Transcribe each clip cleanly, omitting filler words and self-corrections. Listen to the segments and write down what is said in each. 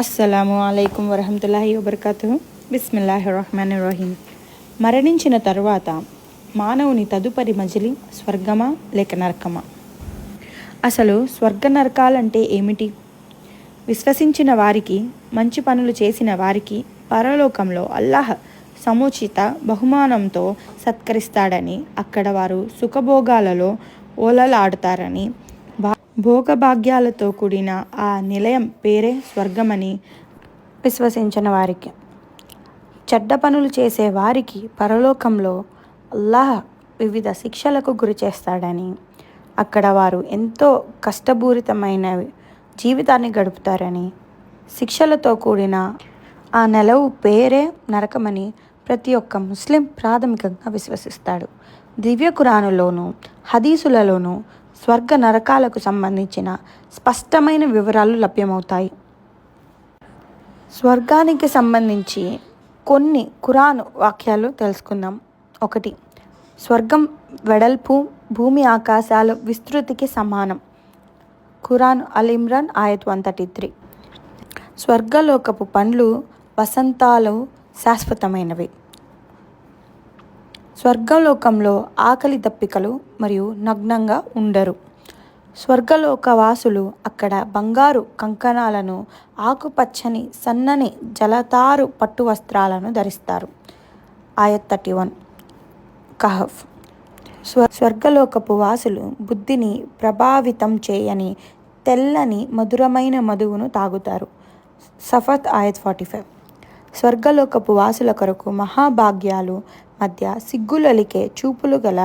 అస్సలాము అలైకుం వరహమతుల్లాహి వబర్కాతుహు. బిస్మిల్లాహిర్రహ్మానిర్రహీం. మరణించిన తరువాత మానవుని తదుపరి మజిలీ స్వర్గమా లేక నరకమా? అసలు స్వర్గ నరకాలంటే ఏమిటి? విశ్వసించిన వారికి, మంచి పనులు చేసిన వారికి పరలోకంలో అల్లాహ్ సముచిత బహుమానంతో సత్కరిస్తాడని, అక్కడ వారు సుఖభోగాలలో ఓలలాడుతారని, భోగభాగ్యాలతో కూడిన ఆ నిలయం పేరే స్వర్గమని విశ్వసించిన వారికి, చెడ్డ పనులు చేసే వారికి పరలోకంలో అల్లాహ్ వివిధ శిక్షలకు గురి చేస్తాడని, అక్కడ వారు ఎంతో కష్టపూరితమైన జీవితాన్ని గడుపుతారని, శిక్షలతో కూడిన ఆ నెలవు పేరే నరకమని ప్రతి ఒక్క ముస్లిం ప్రాథమికంగా విశ్వసిస్తాడు. దివ్య ఖురానులోను హదీసులలోనూ స్వర్గ నరకాలకు సంబంధించిన స్పష్టమైన వివరాలు లభ్యమవుతాయి. స్వర్గానికి సంబంధించి కొన్ని ఖురాను వాక్యాలు తెలుసుకుందాం. 1. స్వర్గం వెడల్పు భూమి ఆకాశాలు విస్తృతికి సమానం. ఖురాన్ అల్ ఇమ్రాన్ ఆయత్ 133. స్వర్గలోకపు పండ్లు వసంతాలు శాశ్వతమైనవి. స్వర్గలోకంలో ఆకలి దప్పికలు మరియు నగ్నంగా ఉండరు. స్వర్గలోకవాసులు అక్కడ బంగారు కంకణాలను, ఆకుపచ్చని సన్నని జలతారు పట్టు వస్త్రాలను ధరిస్తారు. ఆయత్ 31 కహఫ్. స్వర్గలోకపు వాసులు బుద్ధిని ప్రభావితం చేయని తెల్లని మధురమైన మధువును తాగుతారు. సఫత్ ఆయత్ 45. స్వర్గలోకపు వాసుల కొరకు మహాభాగ్యాలు మధ్య సిగ్గులలికే చూపులు గల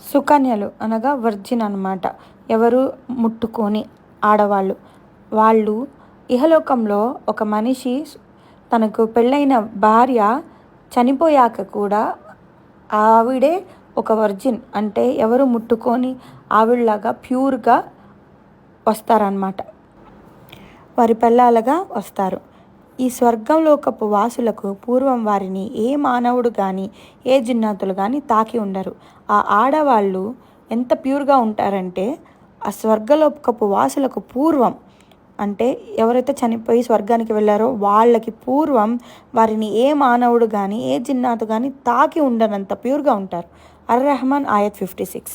సుకన్యలు అనగా వర్జిన్ అన్నమాట, ఎవరు ముట్టుకొని ఆడవాళ్ళు. వాళ్ళు ఇహలోకంలో ఒక మనిషి తనకు పెళ్ళైన భార్య చనిపోయాక కూడా ఆవిడే ఒక వర్జిన్, అంటే ఎవరు ముట్టుకొని ఆవిడలాగా ప్యూర్గా వస్తారన్నమాట, వారి పెళ్ళాలుగా వస్తారు. ఈ స్వర్గలోకపు వాసులకు పూర్వం వారిని ఏ మానవుడు కానీ ఏ జిన్నాతులు కానీ తాకి ఉండరు. ఆ ఆడవాళ్ళు ఎంత ప్యూర్గా ఉంటారంటే, ఆ స్వర్గలోకపు వాసులకు పూర్వం, అంటే ఎవరైతే చనిపోయి స్వర్గానికి వెళ్ళారో వాళ్ళకి పూర్వం వారిని ఏ మానవుడు కానీ ఏ జిన్నాతు కానీ తాకి ఉండనంత ప్యూర్గా ఉంటారు. అర్ రెహమాన్ ఆయత్ 56.